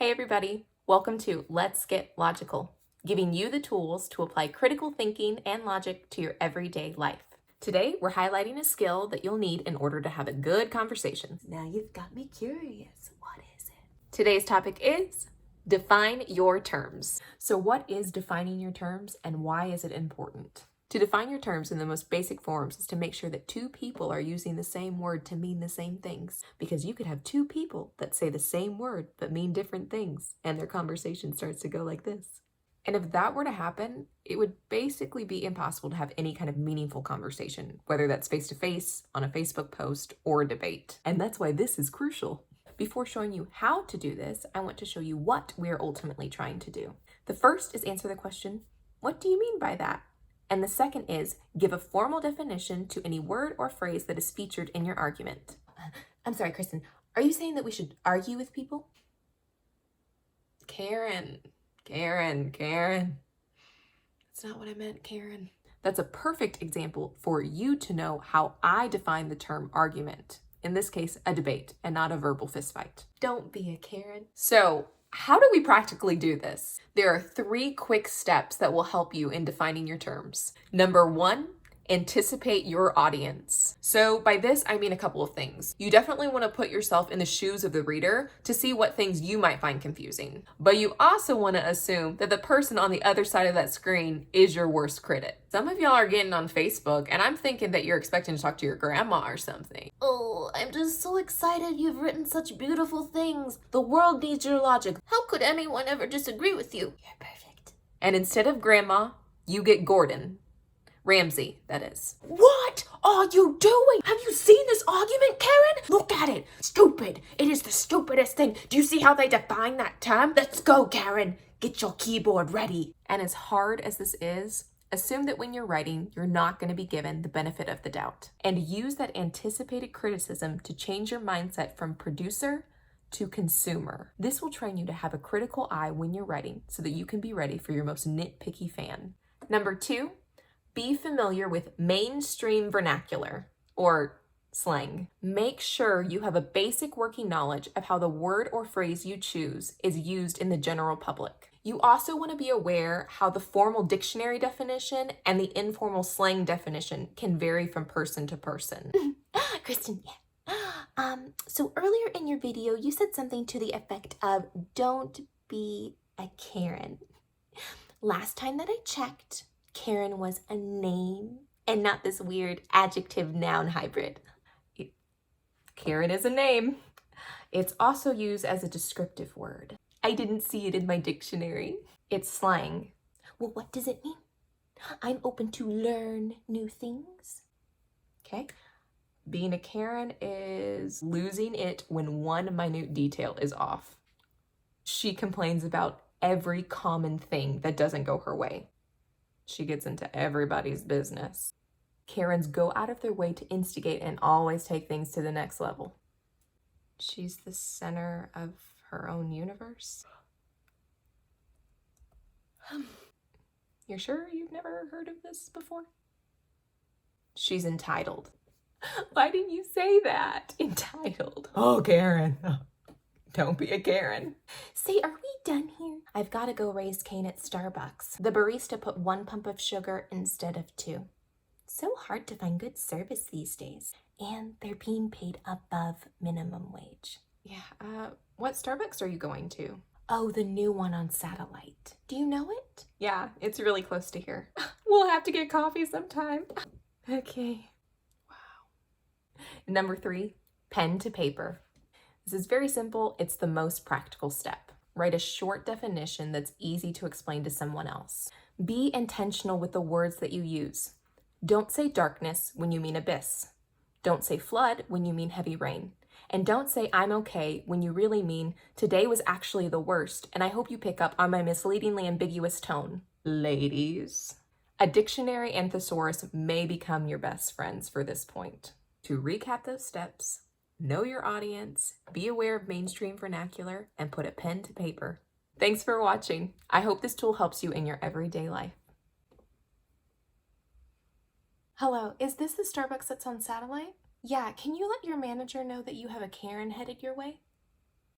Hey everybody, welcome to Let's Get Logical, giving you the tools to apply critical thinking and logic to your everyday life. Today, we're highlighting a skill that you'll need in order to have a good conversation. Now you've got me curious. What is it? Today's topic is define your terms. So what is defining your terms and why is it important? To define your terms in the most basic forms is to make sure that two people are using the same word to mean the same things. Because you could have two people that say the same word but mean different things, and their conversation starts to go like this. And if that were to happen, it would basically be impossible to have any kind of meaningful conversation, whether that's face-to-face, on a Facebook post, or a debate. And that's why this is crucial. Before showing you how to do this, I want to show you what we are ultimately trying to do. The first is answer the question, what do you mean by that? And the second is give a formal definition to any word or phrase that is featured in your argument. I'm sorry, Kristen. Are you saying that we should argue with people? Karen. That's not what I meant, Karen. That's a perfect example for you to know how I define the term argument. In this case, a debate and not a verbal fistfight. Don't be a Karen. So, how do we practically do this? There are 3 quick steps that will help you in defining your terms. Number 1, anticipate your audience. So by this, I mean a couple of things. You definitely want to put yourself in the shoes of the reader to see what things you might find confusing. But you also want to assume that the person on the other side of that screen is your worst critic. Some of y'all are getting on Facebook and I'm thinking that you're expecting to talk to your grandma or something. Oh, I'm just so excited you've written such beautiful things. The world needs your logic. How could anyone ever disagree with you? You're perfect. And instead of grandma, you get Gordon. Ramsay, that is. What are you doing? Have you seen this argument, Karen? Look at it. Stupid. It is the stupidest thing. Do you see how they define that term? Let's go, Karen. Get your keyboard ready. And as hard as this is, assume that when you're writing, you're not going to be given the benefit of the doubt. And use that anticipated criticism to change your mindset from producer to consumer. This will train you to have a critical eye when you're writing so that you can be ready for your most nitpicky fan. Number 2, be familiar with mainstream vernacular, or slang. Make sure you have a basic working knowledge of how the word or phrase you choose is used in the general public. You also want to be aware how the formal dictionary definition and the informal slang definition can vary from person to person. Kristen, yeah. So earlier in your video, you said something to the effect of, don't be a Karen. Last time that I checked, Karen was a name and not this weird adjective noun hybrid. Karen is a name. It's also used as a descriptive word. I didn't see it in my dictionary. It's slang. Well, what does it mean? I'm open to learn new things. Okay. Being a Karen is losing it when one minute detail is off. She complains about every common thing that doesn't go her way. She gets into everybody's business. Karens go out of their way to instigate and always take things to the next level. She's the center of her own universe. You're sure you've never heard of this before? She's entitled. Why didn't you say that? Entitled. Oh, Karen. Don't be a Karen. Say, are we done here? I've got to go raise Cain at Starbucks. The barista put 1 pump of sugar instead of 2. So hard to find good service these days. And they're being paid above minimum wage. Yeah, what Starbucks are you going to? Oh, the new one on Satellite. Do you know it? Yeah, it's really close to here. We'll have to get coffee sometime. Okay. Wow. Number 3, pen to paper. This is very simple. It's the most practical step. Write a short definition that's easy to explain to someone else. Be intentional with the words that you use. Don't say darkness when you mean abyss. Don't say flood when you mean heavy rain. And don't say I'm okay when you really mean today was actually the worst, and I hope you pick up on my misleadingly ambiguous tone. Ladies. A dictionary and thesaurus may become your best friends for this point. To recap those steps, know your audience, be aware of mainstream vernacular, and put a pen to paper. Thanks for watching. I hope this tool helps you in your everyday life. Hello, is this the Starbucks that's on Satellite? Yeah, can you let your manager know that you have a Karen headed your way?